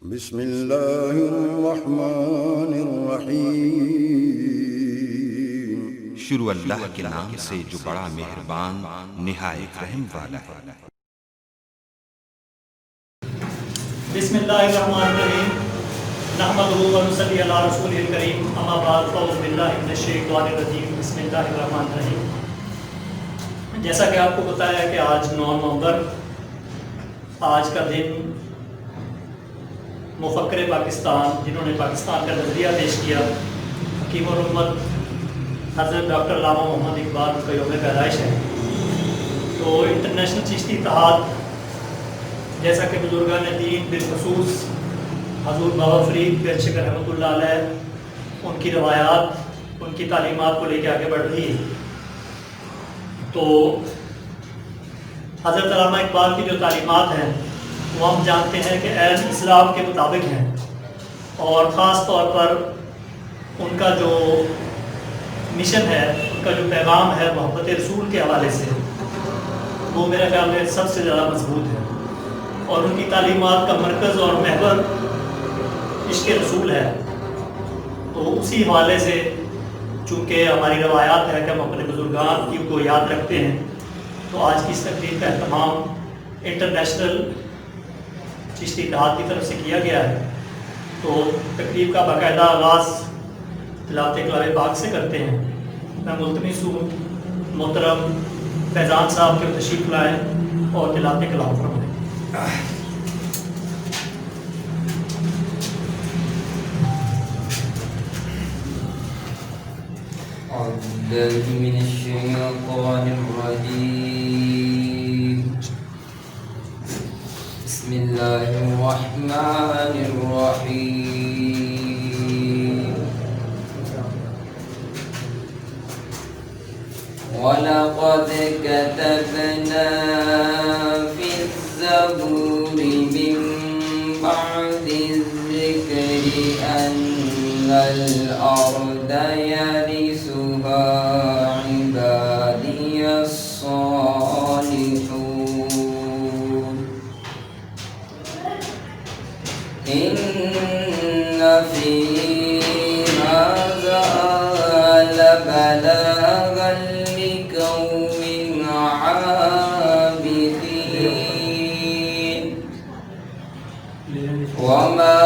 بسم اللہ الرحمن الرحیم۔ شروع اللہ کے نام سے جو بڑا مہربان نہایت رحم والا ہے۔ بسم اللہ الرحمن الرحیم، نحمدہ و نصلی علی رسولہ الکریم، اما بعد فاعوذ باللہ من الشیطان الرجیم، بسم اللہ الرحمن الرحیم۔ جیسا کہ آپ کو بتایا کہ آج 9 نومبر، آج کا دن مفکر پاکستان جنہوں نے پاکستان کا نظریہ پیش کیا، حکیم الامت حضرت ڈاکٹر علامہ محمد اقبال کا یوم پیدائش ہے۔ تو انٹرنیشنل چشتی اتحاد، جیسا کہ بزرگان دین بالخصوص حضور بابا فرید پیر شکر رحمۃ اللہ علیہ ان کی روایات، ان کی تعلیمات کو لے کے آگے بڑھ رہی ہے، تو حضرت علامہ اقبال کی جو تعلیمات ہیں وہ ہم جانتے ہیں کہ عین اسلام کے مطابق ہیں، اور خاص طور پر ان کا جو مشن ہے، ان کا جو پیغام ہے محبت رسول کے حوالے سے، وہ میرے خیال میں سب سے زیادہ مضبوط ہے، اور ان کی تعلیمات کا مرکز اور محور عشق رسول ہے۔ تو اسی حوالے سے چونکہ ہماری روایات ہے کہ ہم اپنے بزرگان کی کو یاد رکھتے ہیں، تو آج کی اس تقریب کا اہتمام انٹرنیشنل چشتی اتحاد کی طرف سے کیا گیا ہے۔ تو تقریب کا باقاعدہ آغاز تلاوت کلام پاک سے کرتے ہیں۔ میں ملتمس ہوں محترم فیضان صاحب کے تشریف لائیں اور تلاوت کلام فرمائیں۔ أعوذ بالله من الشيطان الرجيم، بسم الله الرحمن الرحيم، ولقد كتبنا في الزبور من بعد الذكر أن الأرض يرثها عبادي الصالحون، إن في هذا لبلاغا لقوم عابدين، وما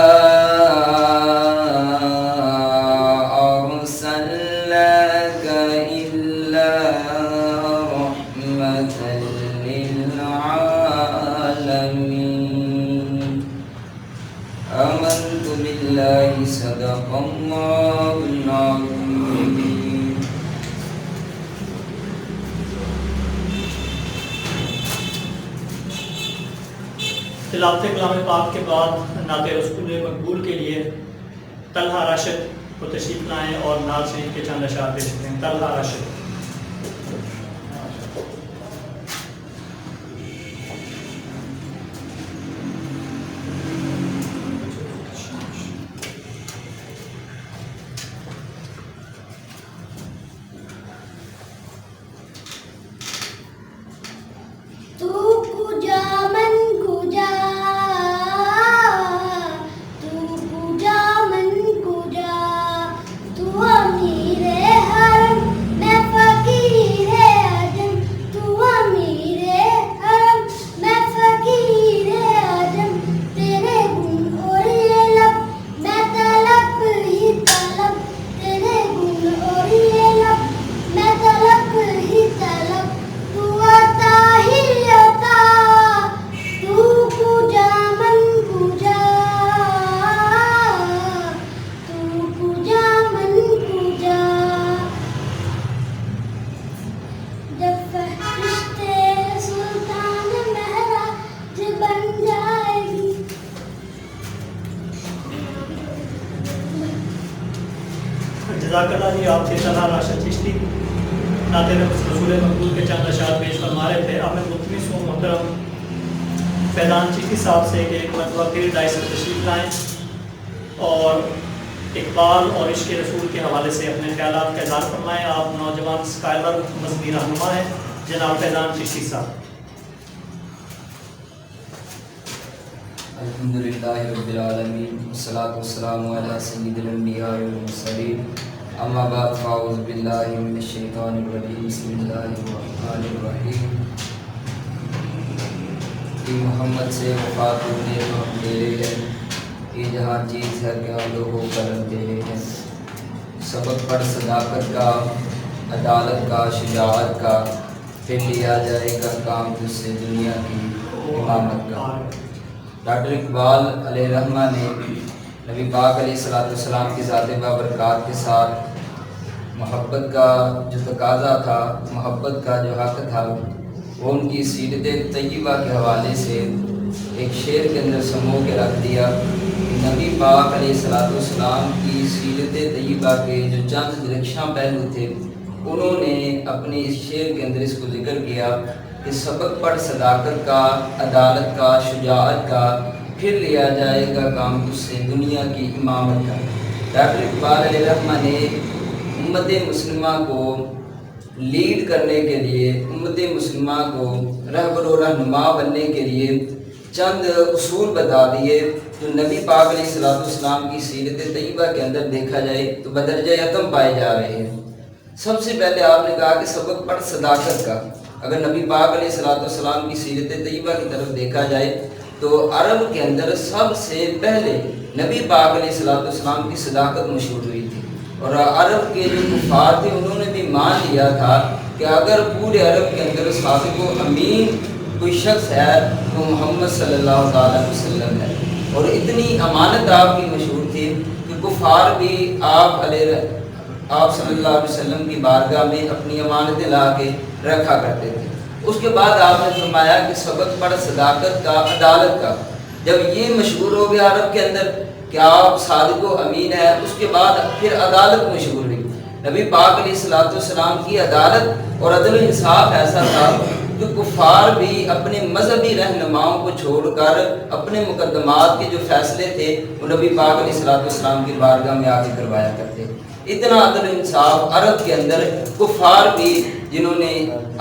أرسلناك إلا رحمة للعالمين، آمنت بالله صدق الله العظيم۔ تلاوت کلام پاک کے بعد نعت رسول مقبول کے لیے طلحہ راشد کو تشریف لائیں اور نعت شریف کے چند اشعار پیش کریں۔ طلحہ راشد۔ تو کجا من کجا، تو کجا من کجا، تو امیر حرم میں فقیر عجم، تو امیر حرم میں فقیر عجم، تیرے گن اور یہ لب میں طلب ہی طلب، تیرے گن اور یہ لب میں طلب ہی طلب، تو عطا ہی عطا، تو کجا من کجا، تو کجا من کجا، جب فرشتے سلطان مہراج بن جائے گی، جزاک اللہ جی، آپ سے طلحہ راشد چشتی نعت رسول مقبول کے چند اشعار پیش فرما رہے تھے۔ اب میں ملتمس ہوں محترم فیضان چشتی صاحب سے کہ ایک مرتبہ پھر ڈائس سے تشریف لائیں اور اقبال اور عشق رسول کے حوالے سے اپنے خیالات کا اظہار فرمائیں۔ آپ نوجوان اسکالر مذہبی رہنما ہیں جناب فیضان چشتی صاحب۔ الحمدللہ رب العالمین والصلاة والسلام علی سید الانبیاء والمرسلین اما بعد فاعوذ باللہ من الشیطان الرجیم بسم اللہ الرحمن الرحیم کہ محمد سے وفات ہونے کو ہم دے رہے ہیں، یہ جہاں چیز ہے کہ ہم لوگوں کا رنگ دے رہے ہیں، سبق پر صداقت کا، عدالت کا، شجاعت کا، پھر لیا جائے گا کام جس سے دنیا کی امامت کا۔ ڈاکٹر اقبال علیہ رحمہ نے نبی پاک علیہ السلام کی ذات بابرکات کے ساتھ محبت کا جو تقاضا تھا، محبت کا جو حق تھا، وہ ان کی سیرت طیبہ کے حوالے سے ایک شعر کے اندر سمو کے رکھ دیا کہ نبی پاک علیہ السلام کی سیرت طیبہ کے جو چند درخشاں پہلو تھے، انہوں نے اپنے اس شعر کے اندر اس کو ذکر کیا کہ سبق پڑھ صداقت کا، عدالت کا، شجاعت کا، پھر لیا جائے گا کام اس سے دنیا کی امامت کا۔ ڈاکٹر اقبال علیہ رحمہ نے امت مسلمہ کو لیڈ کرنے کے لیے، امت مسلمہ کو رہبر و رہنما بننے کے لیے چند اصول بتا دیے جو نبی پاک علیہ السلام کی سیرت طیبہ کے اندر دیکھا جائے تو بدرجہ یکم پائے جا رہے ہیں۔ سب سے پہلے آپ نے کہا کہ سبق پڑھ صداقت کا۔ اگر نبی پاک علیہ السلام کی سیرت طیبہ کی طرف دیکھا جائے تو عرب کے اندر سب سے پہلے نبی پاک علیہ السلام کی صداقت مشہور ہوئی تھی، اور عرب کے جو کفار تھے انہوں نے بھی مان لیا تھا کہ اگر پورے عرب کے اندر صادق و امین کوئی شخص ہے تو محمد صلی اللہ تعالیٰ علیہ وسلم ہے۔ اور اتنی امانت آپ کی مشہور تھی کہ کفار بھی آپ صلی اللہ علیہ وسلم کی بارگاہ میں اپنی امانتیں لا کے رکھا کرتے تھے۔ اس کے بعد آپ نے فرمایا کہ سبق پڑھ صداقت کا، عدالت کا۔ جب یہ مشہور ہو گیا عرب کے اندر کہ آپ صادق و امین ہے، اس کے بعد پھر عدالت مشہور ہوئی۔ نبی پاک علیہ السلام کی عدالت اور عدل و انصاف ایسا تھا کہ کفار بھی اپنے مذہبی رہنماؤں کو چھوڑ کر اپنے مقدمات کے جو فیصلے تھے وہ نبی پاک علیہ السلام کی بارگاہ میں آ کے کروایا کرتے۔ اتنا عدل و انصاف عرب کے اندر کفار بھی جنہوں نے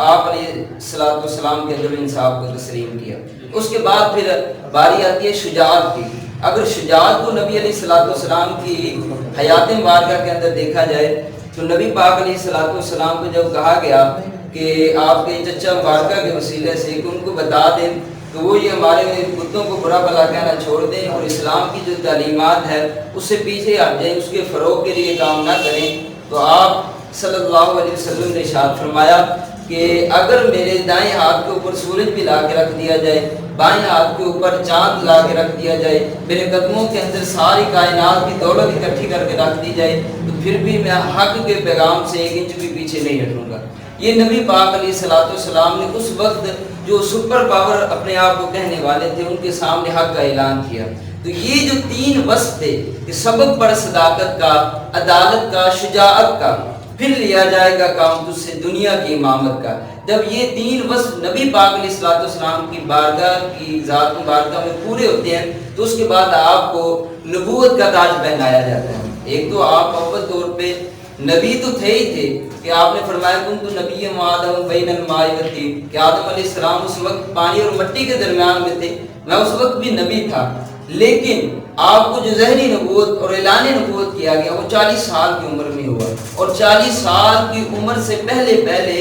آپ علیہ السلام کے عدل و انصاف کو تسلیم کیا۔ اس کے بعد پھر باری آتی ہے شجاعت کی۔ اگر شجاعت کو نبی علیہ السلام کی حیات مبارکہ کے اندر دیکھا جائے تو نبی پاک علیہ السلام کو جب کہا گیا کہ آپ کے چچا مبارکہ کے وسیلے سے کہ ان کو بتا دیں تو وہ یہ ہمارے بتوں کو برا بھلا کہنا چھوڑ دیں اور اسلام کی جو تعلیمات ہے اس سے پیچھے ہٹ جائیں، اس کے فروغ کے لیے کام نہ کریں، تو آپ صلی اللہ علیہ وسلم نے ارشاد فرمایا کہ اگر میرے دائیں ہاتھ کے اوپر سورج بھی لا کے رکھ دیا جائے، بائیں ہاتھ کے اوپر چاند لا کے رکھ دیا جائے، میرے قدموں کے اندر ساری کائنات کی دولت اکٹھی کر کے رکھ دی جائے، تو پھر بھی میں حق کے پیغام سے ایک انچ بھی پیچھے نہیں ہٹوں گا۔ یہ نبی پاک علیہ السلام نے اس وقت جو سپر پاور اپنے آپ کو کہنے والے تھے ان کے سامنے حق کا اعلان کیا۔ تو یہ جو تین وصف تھے کہ سبق پڑھ صداقت کا، عدالت کا، شجاعت کا، پھر لیا جائے گا کام تجھ سے دنیا کی امامت کا، جب یہ تین وصف نبی پاک علیہ السلام کی بارگاہ کی ذات مبارکہ میں پورے ہوتے ہیں تو اس کے بعد آپ کو نبوت کا تاج پہنایا جاتا ہے۔ ایک تو آپ اول طور پہ نبی تو تھے ہی تھے کہ آپ نے فرمایا کنت نبی آدم بین الماء والطین، کہ آدم علیہ السلام اس وقت پانی اور مٹی کے درمیان میں تھے، میں اس وقت بھی نبی تھا، لیکن آپ کو جو ظہری نبوت اور اعلان نبوت کیا گیا وہ 40 سال کی عمر میں ہوا، اور 40 سال کی عمر سے پہلے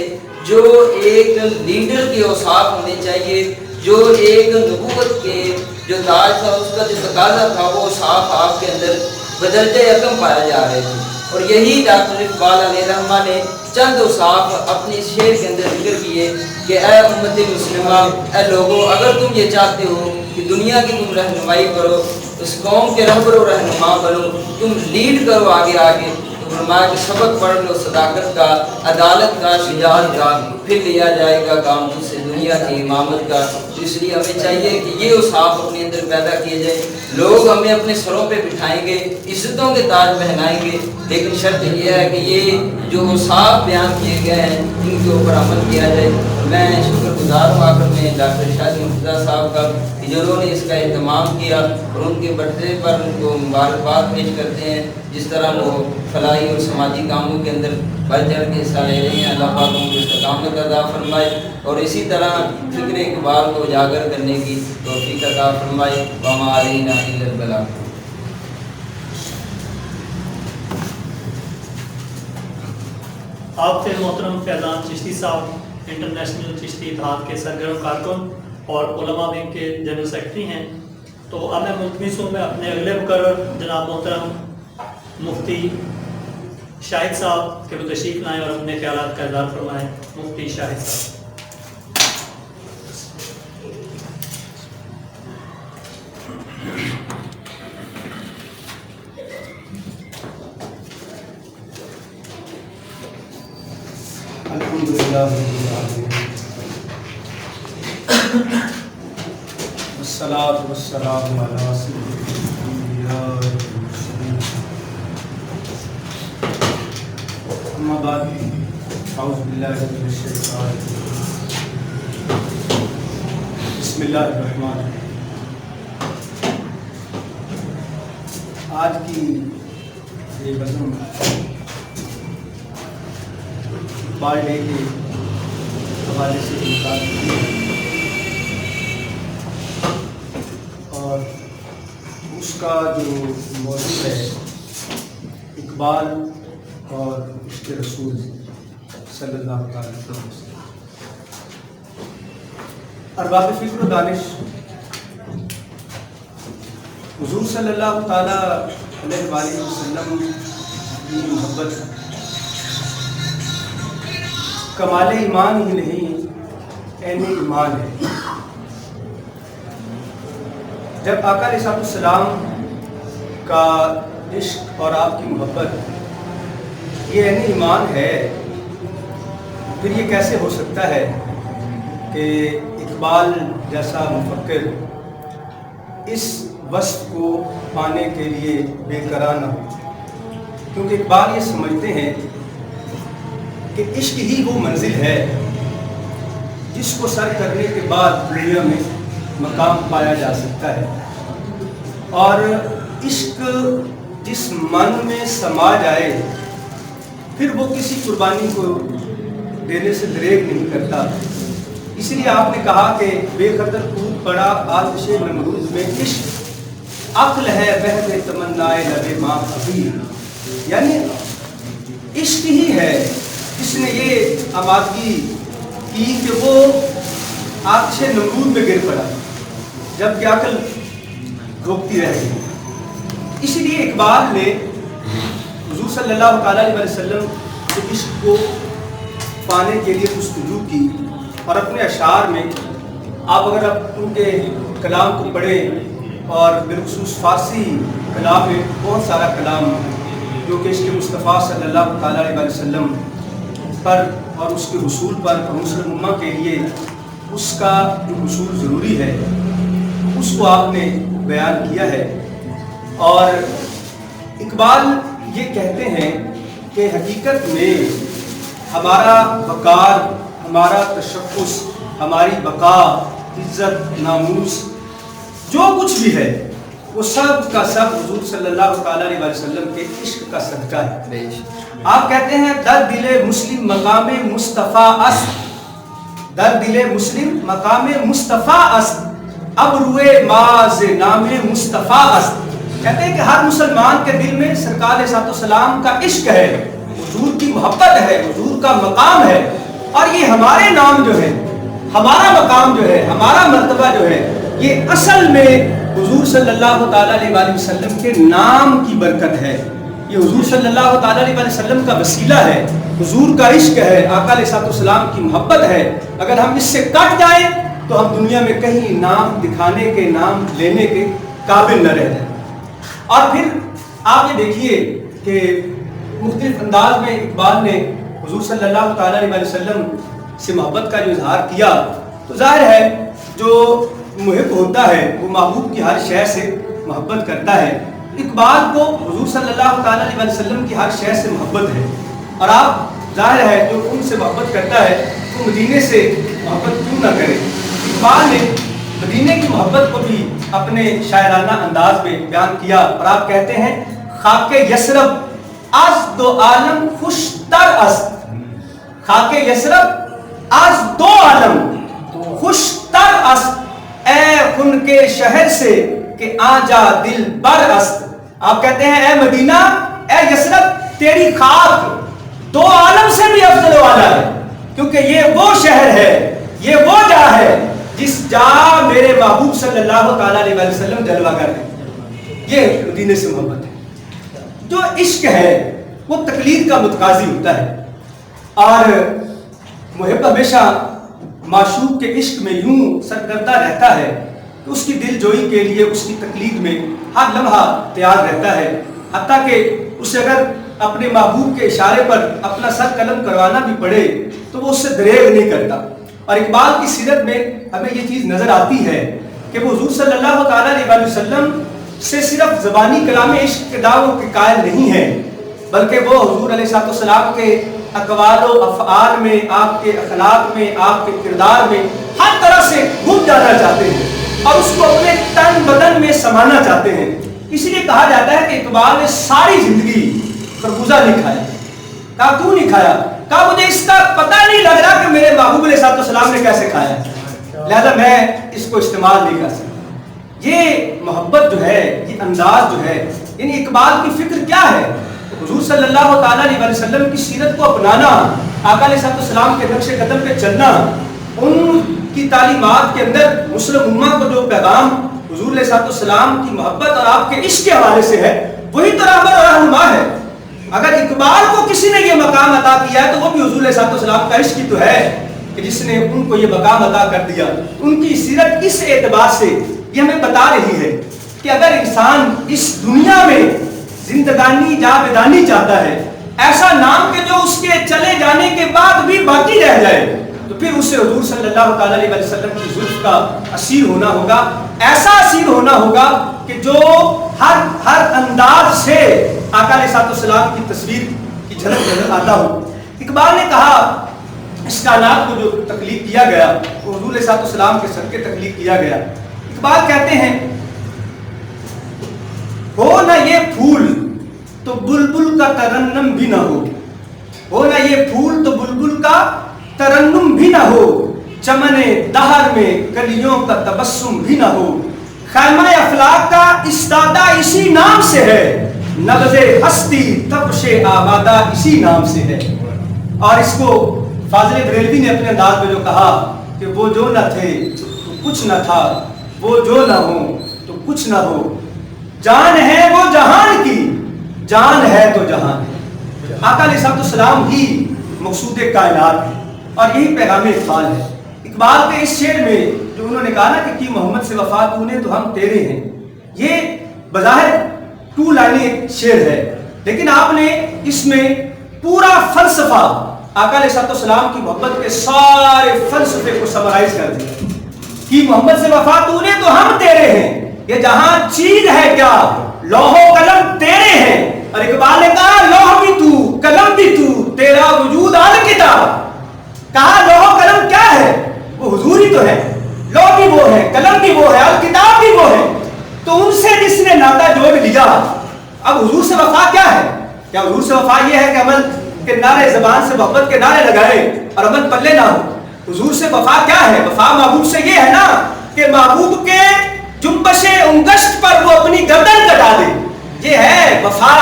جو ایک لیڈر کے اوصاف ہونے چاہیے، جو ایک نبوت کے جو تاج تھا اس کا جو تقاضا تھا وہ اوصاف آپ کے اندر بدرجہ یکم پایا جا رہے تھے۔ اور یہی ڈاکٹر اقبال علیہ رحمہ نے چند اوصاف اپنی شعر کے اندر ذکر کیے کہ اے امت مسلمہ، اے لوگو، اگر تم یہ چاہتے ہو کہ دنیا کی تم رہنمائی کرو، اس قوم کے رہبر و رہنما بنو، تم لیڈ کرو آگے، تو فرمایا کہ سبق پڑھ لو صداقت کا، عدالت کا، شجاعت کا، پھر لیا جائے گا کام تجھ سے دنیا کی امامت کا۔ اس لیے ہمیں چاہیے کہ یہ اوصاف اپنے اندر پیدا کیے جائیں، لوگ ہمیں اپنے سروں پہ بٹھائیں گے، عزتوں کے تاج پہنائیں گے، لیکن شرط یہ ہے کہ یہ جو اوصاف بیان کیے گئے ہیں ان کے اوپر عمل کیا جائے۔ میں شکر گزار ہوں آخر میں ڈاکٹر شاہد مرتضیٰ صاحب کا کہ جنہوں نے اس کا اہتمام کیا اور ان کے برتھڈے پر ان کو مبارکباد پیش کرتے ہیں. جس طرح وہ فلاحی اور سماجی کاموں کے اندر بڑھ چڑھ کے حصہ لے رہے ہیں, اللہ پاک ان کو استقامت عطا فرمائے اور اسی طرح فکر اقبال کو اجاگر کرنے کی توفیق عطا فرمائے. وما علینا الا البلاغ. آپ سے محترم فیضان چشتی صاحب انٹرنیشنل چشتی اتحاد کے سرگرم کارکن اور علماء ونگ کے جنرل سیکرٹری ہیں. تو اب میں ملتمس ہوں میں اپنے اگلے مقرر جناب محترم مفتی شاہد صاحب کے وہ تشریف لائیں اور اپنے خیالات کا اظہار فرمائیں. مفتی شاہد صاحب. الحمدللہ والصلاة والسلام علی سید الانبیاء والمرسلین. اما بعد اعوذ باللہ من الشیطان الرجیم. بسم اللہ الرحمن الرحیم. آج کی یہ بزم اقبال ڈے کے حوالے سے انعقاد کی اور اس کا جو موضوع ہے اقبال اور اس کے رسول صلی اللہ علیہ وسلم. ارباب فکر و دانش حضور صلی اللہ تعالیٰ علیہ وآلہ وسلم کی محبت کمال ایمان ہی نہیں عین ایمان ہے. جب آقا علیہ السلام کا عشق اور آپ کی محبت یہ عین ایمان ہے, پھر یہ کیسے ہو سکتا ہے کہ اقبال جیسا مفکر اس وصف کو پانے کے لیے بے قرار نہ ہو. کیونکہ اقبال یہ سمجھتے ہیں کہ عشق ہی وہ منزل ہے جس کو سر کرنے کے بعد دنیا میں مقام پایا جا سکتا ہے. اور عشق جس من میں سما جائے پھر وہ کسی قربانی کو دینے سے دریغ نہیں کرتا. اس لیے آپ نے کہا کہ بے خطر کود پڑا آتش نمرود میں عشق عقل ہے بہت تمنائے لبے ماں ابھی. یعنی عشق ہی ہے جس نے یہ آبادگی کی کہ وہ آتش نمرود میں گر پڑا جبکہ عقل روکتی رہ گئی. اسی لیے اقبال نے حضور صلی اللہ تعالیٰ علیہ وسلم کے عشق کو پانے کے لیے جستجو کی اور اپنے اشعار میں آپ اگر ان کے کلام کو پڑھیں اور بالخصوص فارسی کلام میں بہت سارا کلام جو کہ عشق مصطفیٰ صلی اللہ تعالیٰ علیہ وسلم پر اور اس کے حصول پر اور مسلم امہ کے لیے اس کا جو حصول ضروری ہے اس کو آپ نے بیان کیا ہے. اور اقبال یہ کہتے ہیں کہ حقیقت میں ہمارا وقار, ہمارا تشخص, ہماری بقا, عزت, ناموس جو کچھ بھی ہے وہ سب کا سب حضور صلی اللہ تعالیٰ علیہ وسلم کے عشق کا صدقہ ہے. آپ کہتے ہیں در دل مسلم مقام مصطفیٰ است, در دل مسلم مقام مصطفیٰ است, اب روئے ماز نام مصطفیٰ است. کہتے ہیں کہ ہر مسلمان کے دل میں سرکار علیہ السلام کا عشق ہے, حضور کی محبت ہے, حضور کا مقام ہے. اور یہ ہمارے نام جو ہے, ہمارا مقام جو ہے, ہمارا مرتبہ جو ہے, یہ اصل میں حضور صلی اللہ تعالیٰ علیہ وسلم کے نام کی برکت ہے. یہ حضور صلی اللہ تعالیٰ علیہ وسلم کا وسیلہ ہے, حضور کا عشق ہے, آقا علیہ السلام کی محبت ہے. اگر ہم اس سے کٹ جائیں تو ہم دنیا میں کہیں نام دکھانے کے, نام لینے کے قابل نہ رہ جائیں. اور پھر آپ یہ دیکھیے کہ مختلف انداز میں اقبال نے حضور صلی اللہ تعالیٰ علیہ وسلم سے محبت کا جو اظہار کیا تو ظاہر ہے جو محب ہوتا ہے وہ محبوب کی ہر شے سے محبت کرتا ہے. اقبال کو حضور صلی اللہ تعالیٰ علیہ وسلم کی ہر شے سے محبت ہے اور آپ ظاہر ہے جو ان سے محبت کرتا ہے وہ مدینے سے محبت کیوں نہ کرے؟ اقبال نے مدینے کی محبت کو بھی اپنے شاعرانہ انداز میں بیان کیا اور آپ کہتے ہیں خاک یثرب از دو عالم خوش تر است، خاک یثرب از دو عالم خوش تر است، اے خن کے شہر سے کہ آجا دل بر است۔ آپ کہتے ہیں اے مدینہ، اے یثرب، تیری خاک دو عالم سے بھی افضل والا ہے، کیونکہ یہ وہ شہر ہے، یہ وہ جا ہے جس جا میرے محبوب صلی اللہ تعالیٰ علیہ وسلم جلوہ گر ہے۔ یہ مدینے سے محبت ہے۔ جو عشق ہے وہ تقلید کا متقاضی ہوتا ہے، اور محب ہمیشہ معشوق کے عشق میں یوں سرگردہ رہتا ہے کہ اس کی دل جوئی کے لیے اس کی تقلید میں ہر لمحہ تیار رہتا ہے، حتیٰ کہ اسے اگر اپنے محبوب کے اشارے پر اپنا سر قلم کروانا بھی پڑے تو وہ اس سے دریغ نہیں کرتا۔ اور اقبال کی سیرت میں ہمیں یہ چیز نظر آتی ہے کہ وہ حضور صلی اللہ تعالیٰ علیہ وسلم سے صرف زبانی کلام عشق کے دعووں کے قائل نہیں ہیں، بلکہ وہ حضور علیہ السلام کے اقوال و افعال میں، آپ کے اخلاق میں، آپ کے کردار میں ہر طرح سے گھم جانا چاہتے ہیں اور اس کو اپنے تن بدن میں سمانا چاہتے ہیں۔ اسی لیے کہا جاتا ہے کہ اقبال نے ساری زندگی خربوزہ نہیں کھایا۔ کہا کیوں نہیں کھایا؟ کہا مجھے اس کا پتہ نہیں لگ رہا کہ میرے محبوب علیہ السلام نے کیسے کھایا، لہذا میں اس کو استعمال نہیں کر سکتا۔ یہ محبت جو ہے، یہ انداز جو ہے، یعنی اقبال کی فکر کیا ہے؟ حضور صلی اللہ تعالیٰ علیہ وسلم کی سیرت کو اپنانا، آقا علیہ السلام کے نقش قدم پہ چلنا، ان کی تعلیمات کے اندر مسلم امہ کو جو پیغام حضور علیہ السلام کی محبت اور آپ کے عشق کے حوالے سے ہے، وہی تو رہبر اور رہنما ہے۔ اگر اقبال کو کسی نے یہ مقام عطا کیا ہے تو وہ بھی حضور علیہ السلام کا عشق ہی تو ہے کہ جس نے ان کو یہ مقام عطا کر دیا۔ ان کی سیرت اس اعتبار سے یہ ہمیں بتا رہی ہے کہ اگر انسان اس دنیا میں زندگانی جاودانی چاہتا ہے، ایسا نام کہ جو اس کے چلے جانے کے بعد بھی باقی رہ جائے، تو پھر اسے حضور صلی اللہ تعالیٰ علیہ وسلم کی زلف کا اسیر ہونا ہوگا، ایسا اسیر ہونا ہوگا کہ جو ہر انداز سے آقا علیہ السلام کی تصویر کی جھلک نظر آتا ہو۔ اقبال نے کہا اس کائنات کو جو تخلیق کیا گیا وہ حضور علیہ السلام کے صدقے تخلیق کیا گیا۔ اقبال کہتے ہیں ہو نہ یہ پھول تو بلبل کا ترنم بھی نہ ہو نہ یہ پھول تو بلبل کا ترنم بھی نہ ہو، چمن دہر میں کلیوں کا تبسم بھی نہ ہو، خیمہ افلاک کا استادہ اسی نام سے ہے، نبض ہستی تپش آبادہ اسی نام سے ہے۔ اور اس کو فاضل بریلوی نے اپنے انداز میں جو کہا کہ وہ جو نہ تھے تو کچھ نہ تھا، وہ جو نہ ہو تو کچھ نہ ہو، جان ہے وہ جہان کی، جان ہے تو جہان ہے۔ آقا علیہ السلام ہی مقصود کائنات ہے اور یہی پیغام اقبال ہے۔ اقبال کے اس شعر میں جو انہوں نے کہا نا کہ کی محمد سے وفا تو نے تو ہم تیرے ہیں، یہ بظاہر 2 لائنیں ایک شعر ہے، لیکن آپ نے اس میں پورا فلسفہ آقا علیہ السلام کی محبت کے سارے فلسفے کو سمرائز کر دیا۔ کی محمد سے وفا تو نے تو ہم تیرے ہیں، یہ جہاں چیز ہے کیا لوح و قلم تیرے ہیں۔ اور اقبال نے کہا لوح بھی تو قلم بھی تو، تیرا وجود آل کتاب۔ کہا لوح و قلم کیا ہے؟ وہ حضور ہی تو ہے، لوح بھی وہ ہے، قلم بھی وہ ہے، اور کتاب بھی وہ ہے۔ تو ان سے جس نے ناطہ جوڑ لیا، اب حضور سے وفا کیا ہے؟ کیا حضور سے وفا یہ ہے کہ عمل کے نعرے، زبان سے محبت کے نعرے لگائے اور عمل پلے نہ ہو؟ حضور سے وفا کیا ہے؟ وفا محبوب سے یہ ہے نا کہ محبوب کے جنبش انگشت پر وہ اپنی گردن کٹا دے، یہ ہے وفا۔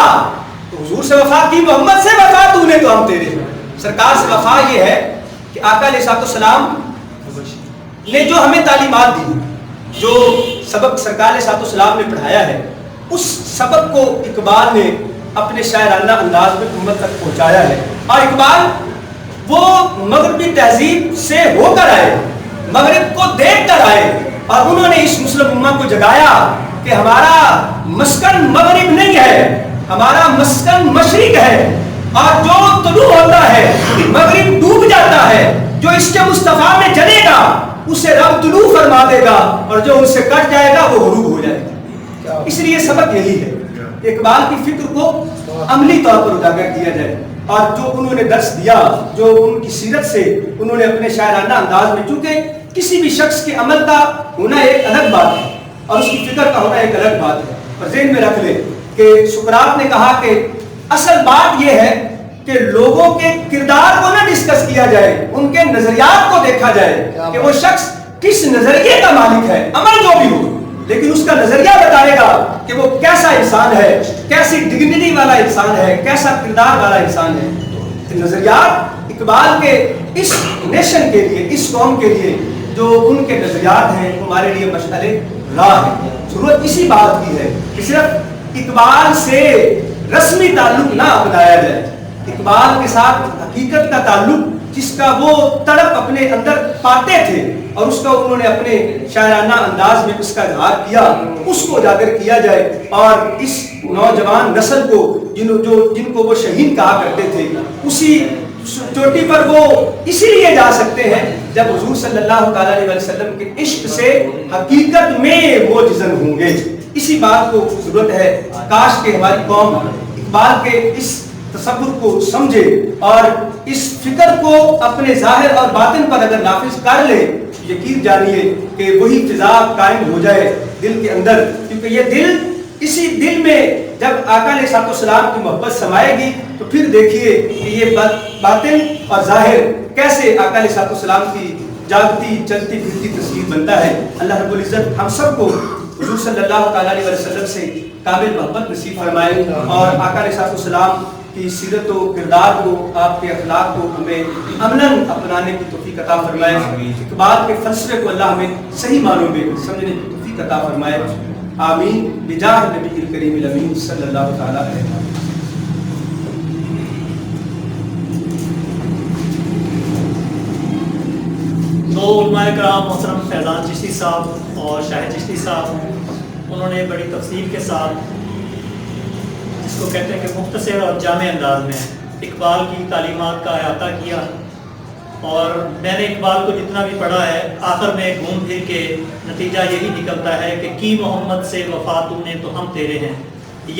تو حضور سے وفا کی، محمد سے وفا تو نے تو ہم تیرے ہیں۔ سرکار سے وفا یہ ہے کہ آقا علیہ السلام نے جو ہمیں تعلیمات دی، جو سبق سرکار علیہ السلام نے پڑھایا ہے، اس سبق کو اقبال نے اپنے شاعرانہ انداز میں امت تک پہنچایا ہے۔ اور اقبال وہ مغربی تہذیب سے ہو کر آئے، مغرب کو دیکھ کر آئے، اور انہوں نے اس مسلم امت کو جگایا کہ ہمارا مسکن مغرب نہیں ہے، ہمارا مسکن مشرق ہے، اور جو طلوع ہوتا ہے مغرب ڈوب جاتا ہے، جو اس کے مصطفیٰ میں چلے گا اسے رب طلوع فرما دے گا، اور جو ان سے کٹ جائے گا وہ غروب ہو جائے گا۔ اس لیے سبق یہی ہے، اقبال کی فکر کو عملی طور پر اجاگر کیا جائے اور جو انہوں نے درس دیا، جو ان کی سیرت سے انہوں نے اپنے شاعرانہ انداز میں، چونکہ کسی بھی شخص کے عمل کا ہونا ایک الگ بات ہے اور اس کی فکر کا ہونا ایک الگ بات ہے، اور ذہن میں رکھ لیں کہ سقراط نے کہا کہ اصل بات یہ ہے کہ لوگوں کے کردار کو نہ ڈسکس کیا جائے، ان کے نظریات کو دیکھا جائے کہ وہ شخص کس نظریے کا مالک ہے، عمل جو بھی ہو لیکن اس کا نظریہ بتائے گا کہ وہ کیسا انسان ہے، کیسی ڈگنیٹی والا انسان ہے، کیسا کردار والا انسان ہے۔ نظریات اقبال کے اس نیشن کے لیے، اس قوم کے لیے جو ان کے نظریات ہیں ہمارے لیے مشعل راہ ہے۔ ضرورت اسی بات کی ہے کہ صرف اقبال سے رسمی تعلق نہ اپنایا جائے، اقبال کے ساتھ حقیقت کا تعلق جس کا وہ تڑپ اپنے اندر پاتے تھے اور اس کا انہوں نے اپنے شاعرانہ انداز میں اس کا اظہار کیا، اس کو اجاگر کیا جائے، اور اس نوجوان نسل کو جن کو وہ شہین کہا کرتے تھے، اسی چوٹی پر وہ اسی لیے جا سکتے ہیں جب حضور صلی اللہ تعالیٰ علیہ وسلم کے عشق سے حقیقت میں وہ جزن ہوں گے۔ اسی بات کو ضرورت ہے، کاش کہ ہماری قوم اقبال کے اس تصور کو سمجھے اور اس فکر کو اپنے ظاہر اور باطن پر اگر نافذ کر لے، یقین جانیے کہ وہی فضا قائم ہو جائے دل کے اندر، کیونکہ یہ دل، اسی دل میں جب آقا علیہ السلام کی محبت سمائے گی تو پھر دیکھیے کہ یہ باطن اور ظاہر کیسے آقا علیہ السلام کی جاگتی چلتی پھرتی تصویر بنتا ہے۔ اللہ رب العزت ہم سب کو حضور صلی اللہ تعالیٰ علیہ وسلم سے قابل محبت نصیب فرمائے اور آقا علیہ السلام کی سیرت و کردار کو، آپ کے اخلاق کو ہمیں عملاً اپنانے کی توفیق عطا فرمائے۔ اقبال کے فلسفے کو اللہ ہمیں صحیح معنوں میں سمجھنے کی توفیق عطا فرمائے، آمین، بجاہ نبی الکریم الامین صلی اللہ تعالیٰ علیہ وسلم۔ دو علماء کرام محترم فیضان چشتی صاحب اور شاہد چشتی صاحب، انہوں نے بڑی تفصیل کے ساتھ، جس کو کہتے ہیں کہ مختصر اور جامع انداز میں اقبال کی تعلیمات کا احاطہ کیا، اور میں نے اقبال کو جتنا بھی پڑھا ہے آخر میں گھوم پھر کے نتیجہ یہی نکلتا ہے کہ کی محمد سے وفا تم نے تو ہم تیرے ہیں،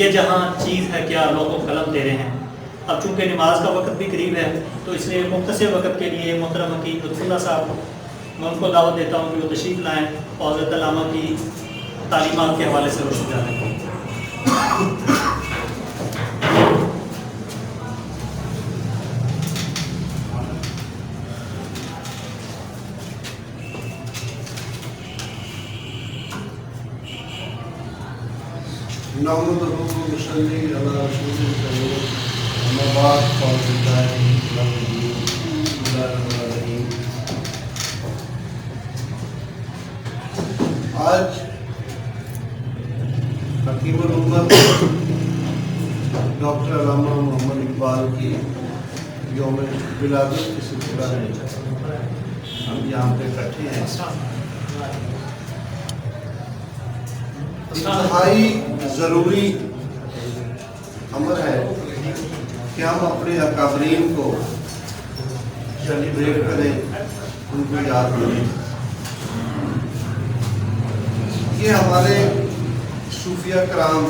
یہ جہاں چیز ہے کیا لوح و قلم تیرے ہیں۔ اب چونکہ نماز کا وقت بھی قریب ہے تو اس لیے مختصر وقت کے لیے محترم حکیم لطف اللہ صاحب، میں ان کو دعوت دیتا ہوں کہ وہ تشریف لائیں اور حضرت علامہ کی تعلیمات کے حوالے سے روشنی ڈالیں۔ نحمدہ و نصلی علی رسول الکریم، اما بعد فاعوذ باللہ من الشیطان الرجیم، بسم اللہ الرحمن الرحیم۔ آج حکیم الامت ڈاکٹر علامہ محمد اقبال کی یوم ولادت کے سلسلہ میں ہم یہاں پہ اکٹھے ہیں۔ انتہائی ضروری امر ہے کہ ہم اپنے اکابرین کو سیلیبریٹ کریں، ان کو یاد کریں۔ یہ ہمارے صوفیہ کرام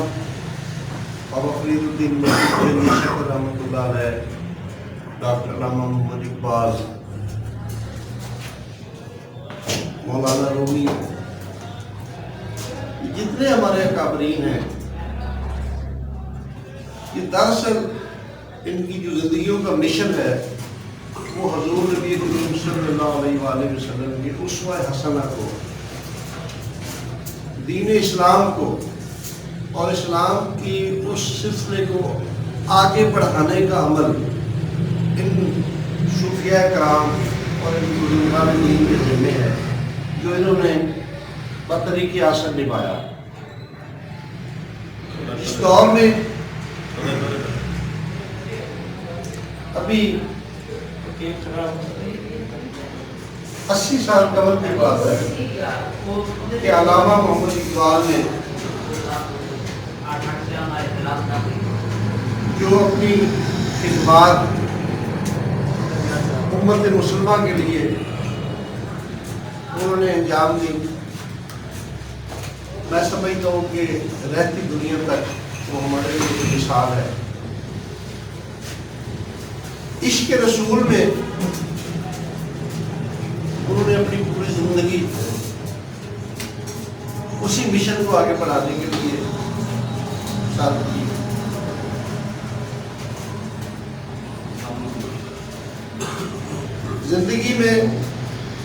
بابا فرید الدین مشکل رحمۃ اللہ علیہ، ڈاکٹر علامہ محمد اقبال، مولانا رومی، جتنے ہمارے اکابرین ہیں، یہ دراصل ان کی جو زندگیوں کا مشن ہے وہ حضور نبی کریم صلی اللہ علیہ وآلہ وسلم کی اسوہ حسنہ کو، دین اسلام کو اور اسلام کی اس سلسلے کو آگے بڑھانے کا عمل ان صوفیہ کرام اور ان بزرگان دین کے ذمہ ہے، جو انہوں نے بطریق آسن نبھایا۔ اس دور میں ابھی 80 سال قبل کی بات ہے کہ علامہ محمد اقبال نے جو اپنی خدمات امت مسلمہ کے لیے انہوں نے انجام دی، میں سمجھتا ہوں کہ رہتی دنیا تک وہ ہمارے لیے مثال ہے۔ عشق رسول میں انہوں نے اپنی پوری زندگی اسی مشن کو آگے بڑھانے کے لیے صرف کی. زندگی میں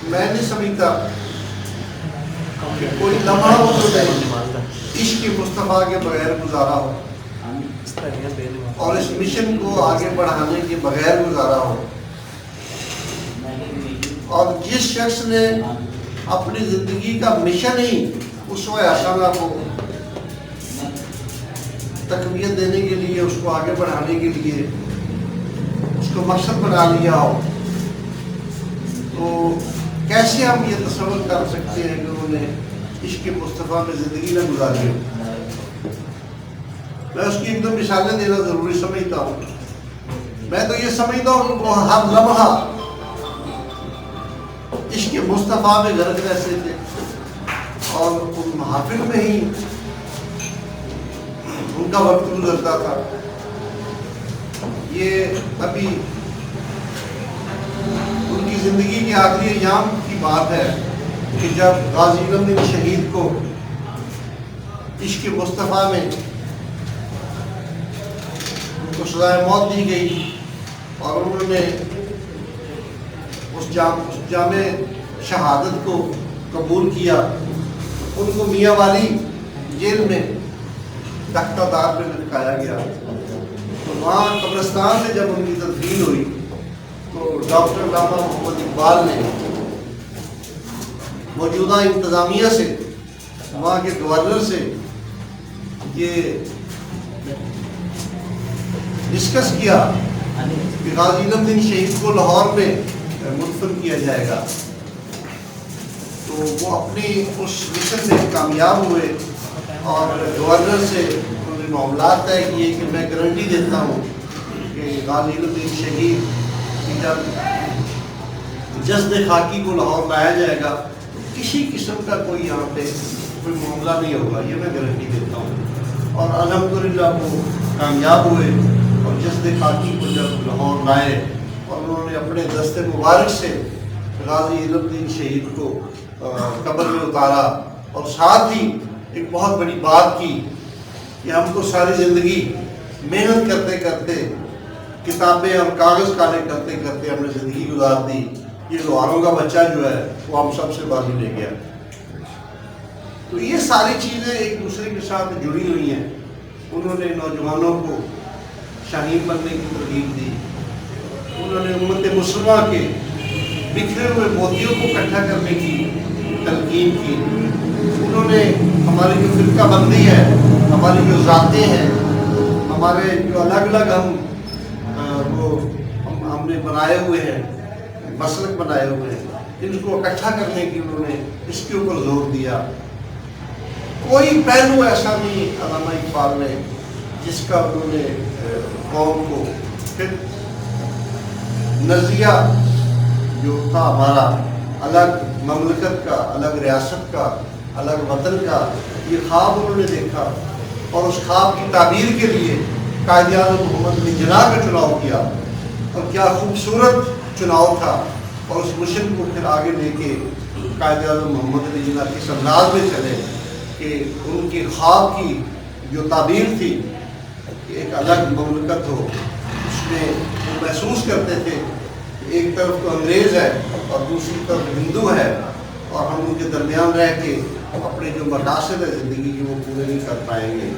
نہیں سمجھتا کہ کوئی لمحہ ہو تو عشق مصطفیٰ کے بغیر گزارا ہو اور اس مشن کو آگے بڑھانے کے بغیر گزارا ہو. اور جس شخص نے اپنی زندگی کا مشن ہی اسوہ حسنہ کو تقویت دینے کے لیے، اس کو آگے بڑھانے کے لیے اس کو مقصد بنا لیا ہو، تو کیسے ہم یہ تصور کر سکتے ہیں کہ انہوں نے عشق مصطفیٰ میں زندگی نہ گزاری ہو. میں اس کی ایک دو مثالیں دینا ضروری سمجھتا ہوں. میں تو یہ سمجھتا ہوں کہ وہ ہر لمحہ عشق مصطفیٰ میں غرق رہتے تھے اور ان محافل میں ہی ان کا وقت گزرتا تھا. یہ ابھی ان کی زندگی کے آخری ایام کی بات ہے کہ جب غازی علم دین شہید کو عشق مصطفیٰ میں ان کو سزائے موت دی گئی اور انہوں نے اس جامع شہادت کو قبول کیا. ان کو میاں والی جیل میں تختہ دار میں لٹکایا گیا. تو وہاں قبرستان سے جب ان کی تدفین ہوئی تو ڈاکٹر علامہ محمد اقبال نے موجودہ انتظامیہ سے، وہاں کے گورنر سے یہ ڈسکس کیا کہ غازی علم دین شہید کو لاہور میں مدفن کیا جائے گا. تو وہ اپنی اس مشن میں کامیاب ہوئے اور گورنر سے انہوں نے معاملات طے کیے کہ میں گارنٹی دیتا ہوں کہ غازی علم دین شہید کی جب جسد خاکی کو لاہور لایا جائے گا کسی قسم کا کوئی یہاں پہ کوئی معاملہ نہیں ہوگا، یہ میں گارنٹی دیتا ہوں. اور الحمدللہ وہ کامیاب ہوئے اور جسد خاکی کو جب لاہور لائے اور انہوں نے اپنے دست مبارک سے غازی علم دین شہید کو قبر میں اتارا اور ساتھ ہی ایک بہت بڑی بات کی کہ ہم کو ساری زندگی محنت کرتے کرتے کتابیں اور کاغذ کالے کرتے کرتے ہم نے زندگی گزار دی. یہ لوہاروں کا بچہ جو ہے وہ ہم سب سے بازی لے گیا. تو یہ ساری چیزیں ایک دوسرے کے ساتھ جڑی ہوئی ہیں. انہوں نے نوجوانوں کو شاہین بننے کی ترغیب دی. انہوں نے امت مسلمہ کے بکھرے ہوئے موتیوں کو اکٹھا کرنے کی تلقین کی. انہوں نے ہماری جو فرقہ بندی ہے، ہماری جو ذاتیں ہیں، ہمارے جو الگ الگ ہم نے بنائے ہوئے ہیں، مسلک بنائے ہوئے ہیں، ان کو اکٹھا کرنے کی انہوں نے اس کے اوپر زور دیا. کوئی پہلو ایسا نہیں علامہ اقبال نے جس کا انہوں نے قوم کو پھر نظریہ جو تھا ہمارا الگ مملکت کا، الگ ریاست کا، الگ وطن کا، یہ خواب انہوں نے دیکھا اور اس خواب کی تعبیر کے لیے قائد اعظم محمد علی جناح کا چناؤ کیا. اور کیا خوبصورت چناؤ تھا. اور اس مشن کو پھر آگے لے کے قائد اعظم محمد علی جناح کے انداز میں چلے کہ ان کے خواب کی جو تعبیر تھی کہ ایک الگ مملکت ہو، اس میں وہ محسوس کرتے تھے کہ ایک طرف تو انگریز ہے اور دوسری طرف ہندو ہے اور ہم ان کے درمیان رہ کے اپنے جو مقاصد ہے زندگی کی وہ پورے نہیں کر پائیں گے.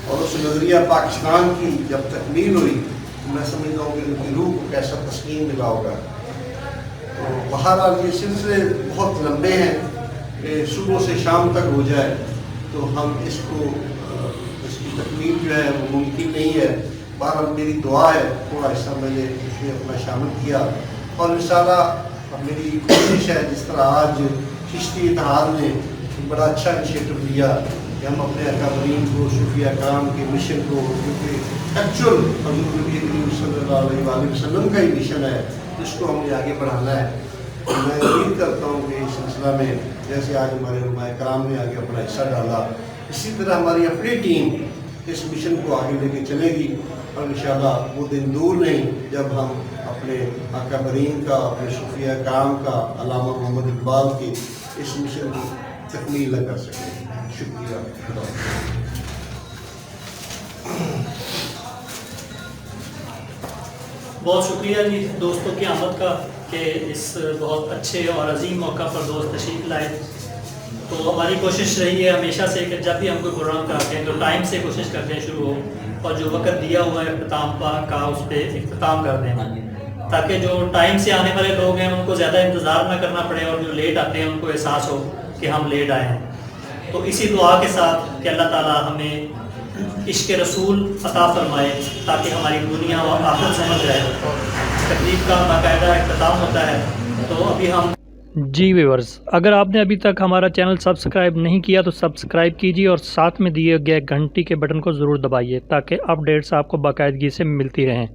اور اس نظریہ پاکستان کی جب تکمیل ہوئی تو میں سمجھتا ہوں کہ ان کی روح کو کیسا تسکین ملا ہوگا. تو بہرحال یہ سلسلے بہت لمبے ہیں کہ صبح سے شام تک ہو جائے تو ہم اس کی تکمیل جو ہے وہ ممکن نہیں ہے. بہرحال میری دعا ہے، تھوڑا حصہ میں نے اس میں اپنا شامل کیا اور انشاءاللہ میری کوشش ہے جس طرح آج چشتی اتحاد نے بڑا اچھا انیشیٹو لیا کہ ہم اپنے اکابرین کو، صوفیاء کرام کے مشن کو، جو کہ ایکچوئل حضور نبی کریم صلی اللہ علیہ وآلہ وسلم کا ہی مشن ہے، اس کو ہم نے آگے بڑھانا ہے. اور میں امید کرتا ہوں کہ اس سلسلہ میں جیسے آج ہمارے علماء کرام نے آگے اپنا حصہ ڈالا، اسی طرح ہماری اپنی ٹیم اس مشن کو آگے لے کے چلے گی، اور انشاءاللہ وہ دن دور نہیں جب ہم اپنے آقا برین کا، اپنے صوفیہ کرام کا، علامہ محمد اقبال کے اس مشن کی تکمیل نہ کر سکیں۔ شکریہ، خدا حافظ۔ بہت شکریہ جی دوستوں کی آمد کا کہ اس بہت اچھے اور عظیم موقع پر دوست تشریف لائے۔ تو ہماری کوشش رہی ہے ہمیشہ سے کہ جب بھی ہم کوئی پروگرام کراتے ہیں تو ٹائم سے کوشش کرتے ہیں شروع ہو، اور جو وقت دیا ہوا ہے اختتام کا اس پہ اختتام کر دیں، تاکہ جو ٹائم سے آنے والے لوگ ہیں ان کو زیادہ انتظار نہ کرنا پڑے، اور جو لیٹ آتے ہیں ان کو احساس ہو کہ ہم لیٹ آئے ہیں۔ تو اسی دعا کے ساتھ کہ اللہ تعالیٰ ہمیں عشق رسول عطا فرمائے تاکہ ہماری دنیا اور آخرت سمجھ جائے۔ تقریب کا باقاعدہ اختتام ہوتا ہے، تو ابھی ہم جی ویورز، اگر آپ نے ابھی تک ہمارا چینل سبسکرائب نہیں کیا تو سبسکرائب کیجیے، اور ساتھ میں دیے گئے گھنٹی کے بٹن کو ضرور دبائیے تاکہ اپڈیٹس آپ کو باقاعدگی سے ملتی رہیں۔